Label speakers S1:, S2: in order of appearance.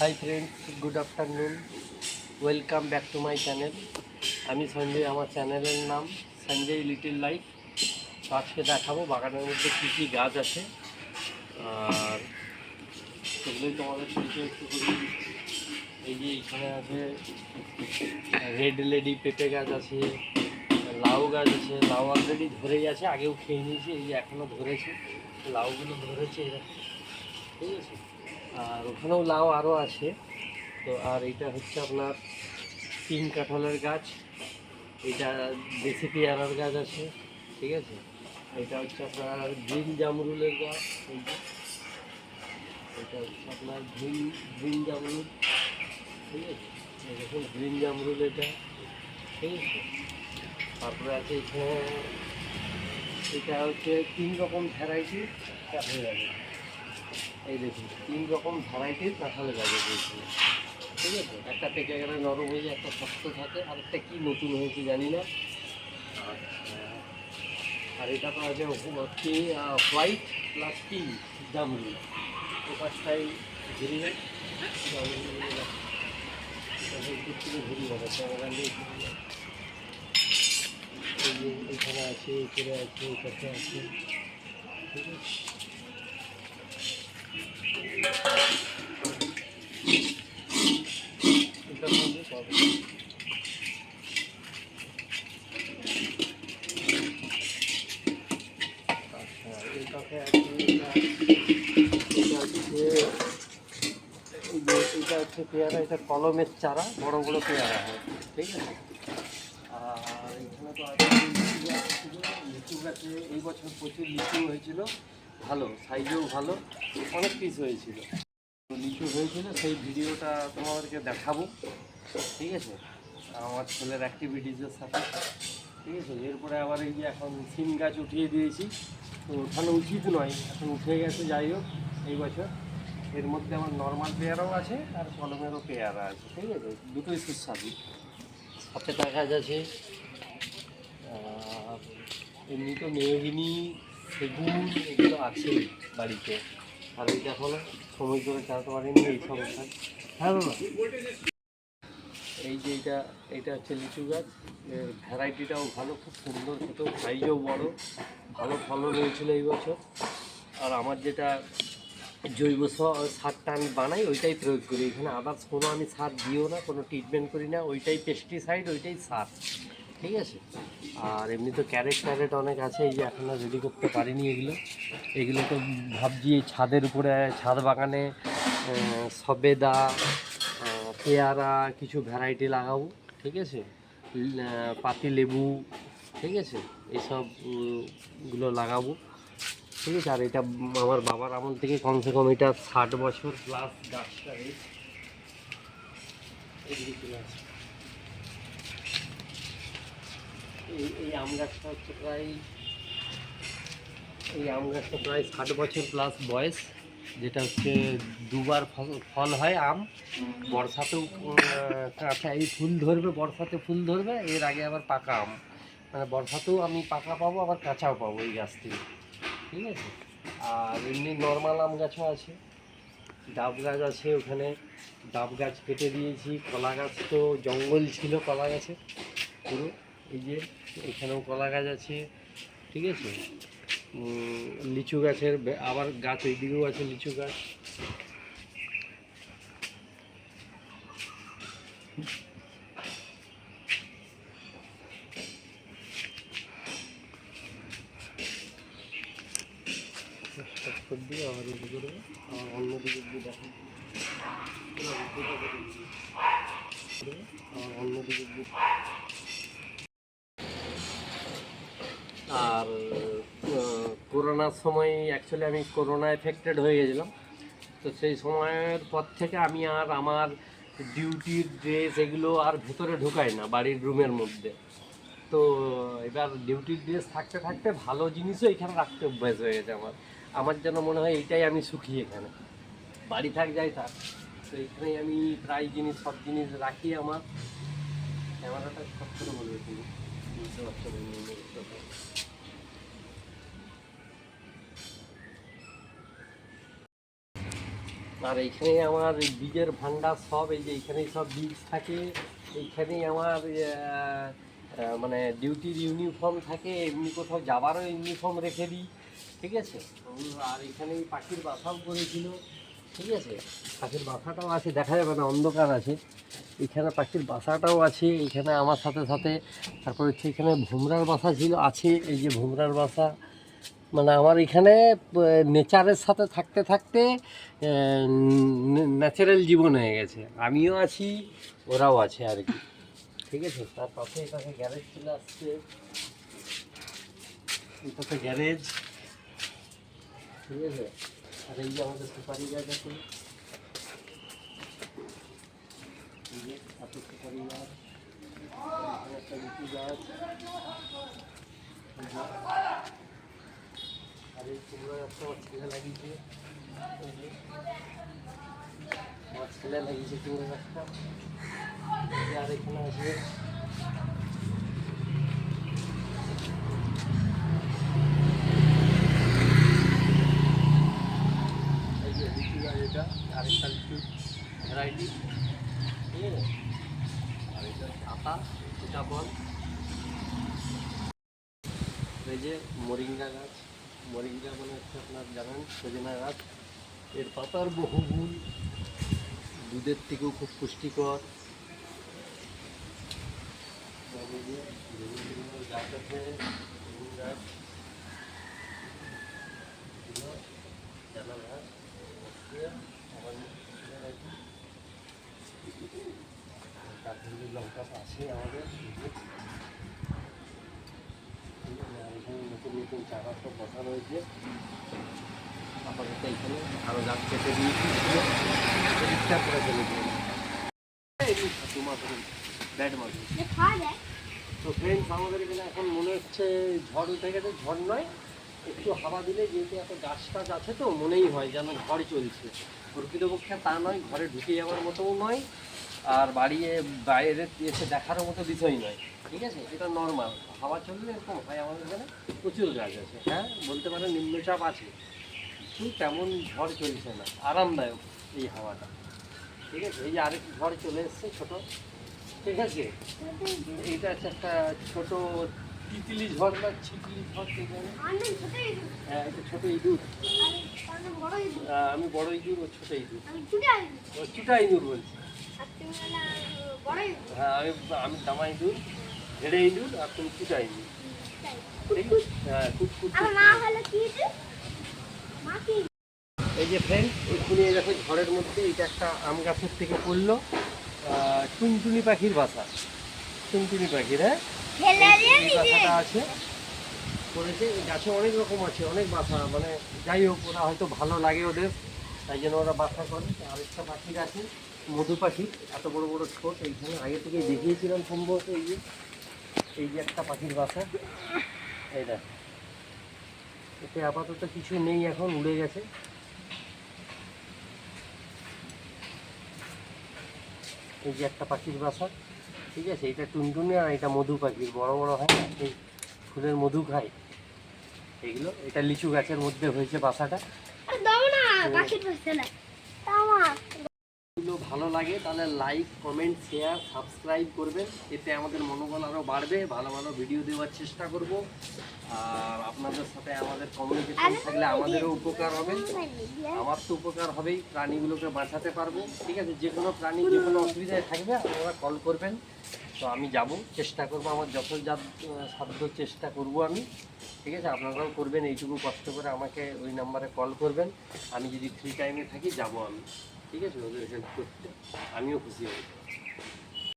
S1: Hi friends, good afternoon, welcome back to my channel. আমি সঞ্জয়, আমার চ্যানেলের নাম সঞ্জয় লিটিল লাইফ। তো আজকে দেখাবো বাগানের মধ্যে কী কী গাছ আছে, আর সেগুলোই তোমাদের পরিচয় একটু করি। এই যে এইখানে আছে রেড লেডি পেঁপে গাছ আছে, লাউ গাছ আছে। লাউ অলরেডি ধরেই আছে, আগেও খেয়ে নিয়েছি, এই যে এখনও ধরেছে, লাউগুলো ধরেছে এরা, ঠিক আছে। আর ওখানেও লাউ আরও আছে। তো আর এইটা হচ্ছে আপনার তিন কাঁঠালের গাছ, এটা দেশি পেয়ারার গাছ আছে, ঠিক আছে। এটা হচ্ছে আপনার গ্রিন জামরুলের গাছ, এটা হচ্ছে আপনার গ্রিন জামরুল, ঠিক আছে। দেখুন গ্রিন জামরুল এটা, ঠিক আছে। তারপরে আছে এখানে, এটা হচ্ছে 3 রকম ভ্যারাইটির কাঁঠালের গাছ। এই দেখুন 3 রকম ভ্যারাইটির কাঁঠালের গাছ আছে এখানে, ঠিক আছে। একটা পেকে গেলে নরম হয়ে যায়, একটা শক্ত থাকে, আর একটা কী নতুন হয়েছে জানি না। আর এটা তো আছে হোয়াইট প্লাস পিঙ্ক জামরুল, ওপাশটাই ঘুরি যায় ঘুরি হবে ক্যামেরা নিয়ে। এই যে এখানে আছে, উপরে আছে, কাছে আছে, ঠিক আছে। এটার মধ্যে পাবে। আচ্ছা, এই কাছে আছে, এটা হচ্ছে পেয়ারা, এটা কলমের চারা, বড় বড় পেয়ারা হয়, ঠিক আছে। আর এখানে তো আছে লিচু গাছে, এই বছর প্রচুর লিচু হয়েছিল, ভালো সাইজেও ভালো, অনেক পিস হয়েছিল, লিচু হয়েছিল। সেই ভিডিওটা তোমাদেরকে দেখাবো, ঠিক আছে, আমার ছেলের অ্যাক্টিভিটিসের সাথে, ঠিক আছে। এরপরে আবার এই যে এখন সিম গাছ উঠিয়ে দিয়েছি, তো ওঠানো উচিত নয়, এখন উঠে গেছে, যাই হোক এই বছর। এর মধ্যে আমার নর্মাল পেয়ারাও আছে আর কলমেরও পেয়ারা আছে, ঠিক আছে, দুটোই সুস্বাদু। সপেতা গাছ আছে, আর এমনি তো মেহগিনি, সেগুন এগুলো আছে বাড়িতে। আর এই দেখো না, সময় ধরে চালাতে পারিনি এইসব গাছ। হ্যাঁ বাবা, এই যে এইটা হচ্ছে লিচু গাছ, এর ভ্যারাইটিটাও ভালো, খুব সুন্দর খেতেও, সাইজও বড়, ভালো ফলন হয়েছিল এই বছর। আর আমার যেটা জৈব সারটা আমি বানাই, ওইটাই প্রয়োগ করি এখানে, আদার্স কোনো আমি সার দিও না, কোনো ট্রিটমেন্ট করি না, ওইটাই পেস্টিসাইড, ওইটাই সার, ঠিক আছে। আর এমনি তো ক্যারেট অনেক আছে, এই যে এখনও রেডি করতে পারিনি এগুলো তো ভাবছি এই ছাদের উপরে, ছাদ বাগানে সবেদা, পেয়ারা, কিছু ভ্যারাইটি লাগাবো, ঠিক আছে, পাতি লেবু, ঠিক আছে, এইসব গুলো লাগাবো, ঠিক আছে। আর এটা আমার বাবার আমল থেকে কমসে কম এটা 60 বছর প্লাস গাছটা। এই আম গাছটা হচ্ছে আম গাছটা প্রায় 60 বছর প্লাস বয়স, যেটা হচ্ছে দুবার ফল হয় আম, বর্ষাতেও কাঁচা এই ফুল ধরবে, বর্ষাতে ফুল ধরবে, এর আগে আবার পাকা আম, মানে বর্ষাতেও আমি পাকা পাবো, আবার কাঁচাও পাবো এই গাছ থেকে, ঠিক আছে। আর এমনি নর্মাল আম গাছও আছে, ডাব গাছ আছে ওখানে, ডাব গাছ কেটে দিয়েছি। কলা গাছ তো জঙ্গল ছিল কলা গাছে পুরো, এই যে এখানেও কলা গাছ আছে, ঠিক আছে। লিচু গাছের আবার গাছ এইদিকেও আছে, লিচু গাছ। দিয়ে আবার এদিকে করবো, আবার অন্য দিকে দিয়ে দেখো, আবার অন্য দিকে দিয়ে। আর করোনার সময় অ্যাকচুয়ালি আমি করোনা এফেক্টেড হয়ে গেছিলাম, তো সেই সময়ের পর থেকে আমি আর আমার ডিউটির ড্রেস এগুলো আর ভেতরে ঢুকাই না বাড়ির রুমের মধ্যে। তো এবার ডিউটির ড্রেস থাকতে থাকতে ভালো জিনিসও এখানে রাখতে অভ্যাস হয়ে গেছে আমার। আমার যেন মনে হয় এইটাই আমি সুখী এখানে, বাড়ি থাক যাই থাক, তো এখানেই আমি প্রায় সব জিনিস রাখি। আমার ক্যামেরাটা সব করে বলবে, তুমি বুঝতে পারছো? আর এইখানে আমার বীজের ভান্ডার সব, এই যে এইখানেই সব বীজ থাকে, এইখানেই আমার মানে ডিউটির ইউনিফর্ম থাকে, এমনি কোথাও যাবারও ইউনিফর্ম রেখে দিই, ঠিক আছে। আর এখানেই পাখির বাসাও করেছিল, ঠিক আছে। পাখির বাসাটাও আছে, দেখা যাবে না, অন্ধকার আছে। এখানে পাখির বাসাটাও আছে এখানে আমার সাথে সাথে। তারপর হচ্ছে এখানে ভোমরার বাসা ছিল, আছে এই যে ভোমরার বাসা। মানে আমার এখানে নেচারের সাথে থাকতে থাকতে ন্যাচারাল জীবন হয়ে গেছে, আমিও আছি ওরাও আছে আর কি, ঠিক আছে। তার পাশে এটাকে গ্যারেজ চলে আসছে, এটাতে গ্যারেজ, ঠিক আছে। আর এই যে আমাদের সুপারি গাছ আছে, এই যে এত সুপারি গাছ, এখানে একটা লিচু গাছ, আর এই কুমড়ো গাছটা আমার ছেলে লাগিয়েছে, এই যে আমার ছেলে লাগিয়েছে কুমড়ো গাছটা। আর এখানে আছে এই যে লিচু গাছ, এটা আরেকটা লিচু ভ্যারাইটি, ঠিক আছে। আর এটা আতা, সীতাফল, এই যে মরিঙ্গা গাছ, মরিঙ্গা মানে হচ্ছে আপনার জানেন সজনা গাছ, এর পাতার বহুগুণ, দুধের থেকেও খুব পুষ্টিকর। এই যে বিভিন্ন গাছ আছে, বেগুন গাছ, এগুলো জানা গাছ, আবার কাশ্মীরি লঙ্কা আছে আমাদের, এখানে নতুন নতুন চারা সব বসা রয়েছে। আপাতত এখানে আরও গাছ কেটে দিয়েছি, পরিষ্কার করে ফেলেছি ব্যাড মাছ। তো ফ্রেন্ডস, আমাদের এখানে এখন মনে হচ্ছে ঝড় উঠে গেছে, ঝড় নয়, একটু হাওয়া দিলে, যেহেতু এত গাছ টাছ আছে তো মনেই হয় যেন ঝড় চলছে। প্রকৃতপক্ষে তা নয়, ঘরে ঢুকে যাওয়ার মতোও নয়, আর বাইরে এসে দেখারও মতো বিষয় নয়, ঠিক আছে। এটা নর্মাল হাওয়া চললে এরকম হয়। আমাদের এখানে প্রচুর গাছ আছে, হ্যাঁ বলতে পারেন নিম্নচাপ আছে, কিন্তু তেমন ঝড় চলছে না, আরামদায়ক এই হাওয়াটা, ঠিক আছে। এই যে আরেক ঝড় চলে এসছে ছোটো, ঠিক আছে। এইটা হচ্ছে একটা ছোটো তিতলি ঝড় বা ছিটলি ঝড়, হ্যাঁ এটা ছোটো ইঁদুর, আমি বড় ইঁদুর, ও ছোটো ইঁদুর, ও চুটা ইঁদুর বলছি। হ্যাঁ আমি দামা ইঁদুর, ঝেড়ে ইঁদুর, আর তুমি চুটা ইঁদুর, ঠিক আছে। হ্যাঁ কুটকুট। এই যে ফ্রেন্ড, এক্ষুনি দেখো ঝড়ের মধ্যে এটা একটা আম গাছের থেকে পড়লো টুনটুনি পাখির বাসা, টুনটুনি পাখির, হ্যাঁ এই বাসাটা আছে করেছে। এই গাছে অনেক রকম আছে, অনেক বাসা, মানে যাই হোক ওরা হয়তো ভালো লাগে ওদের, তাই জন্য ওরা বাসা করে। আরেকটা পাখির আছে মধু পাখি, এত বড় বড় ঠোঁট, এইখানে আগে থেকে দেখিয়েছিলাম সম্ভবত। এই যে একটা পাখির বাসা, এই দেখ, এতে আপাতত কিছু নেই, এখন উড়ে গেছে। এই যে একটা পাখির বাসা, ঠিক আছে। এটা টুনটুনি, আর এটা মধু পাখির, বড় বড় হয়, এই ফুলের মধু খায় এগুলো। এটা লিচু গাছের মধ্যে হয়েছে বাসাটা। ভালো লাগে তাহলে লাইক, কমেন্ট, শেয়ার, সাবস্ক্রাইব করবেন, এতে আমাদের মনোবল আরও বাড়বে, ভালো ভালো ভিডিও দেওয়ার চেষ্টা করব। আর আপনাদের সাথে আমাদের কমিউনিকেশন থাকলে আমাদেরও উপকার হবে, আমার তো উপকার হবেই, প্রাণীগুলোকে বাঁচাতে পারবো, ঠিক আছে। যে কোনো প্রাণী যে কোনো অসুবিধায় থাকবে আপনারা কল করবেন, তো আমি যাব, চেষ্টা করব, আমার যত সাধ্য চেষ্টা করব আমি, ঠিক আছে। আপনারাও করবেন, এইটুকু কষ্ট করে আমাকে ওই নাম্বারে কল করবেন, আমি যদি ফ্রি টাইমে থাকি যাব আমি, ঠিক আছে, ওদের হেল্প করতে আমিও খুশি হব।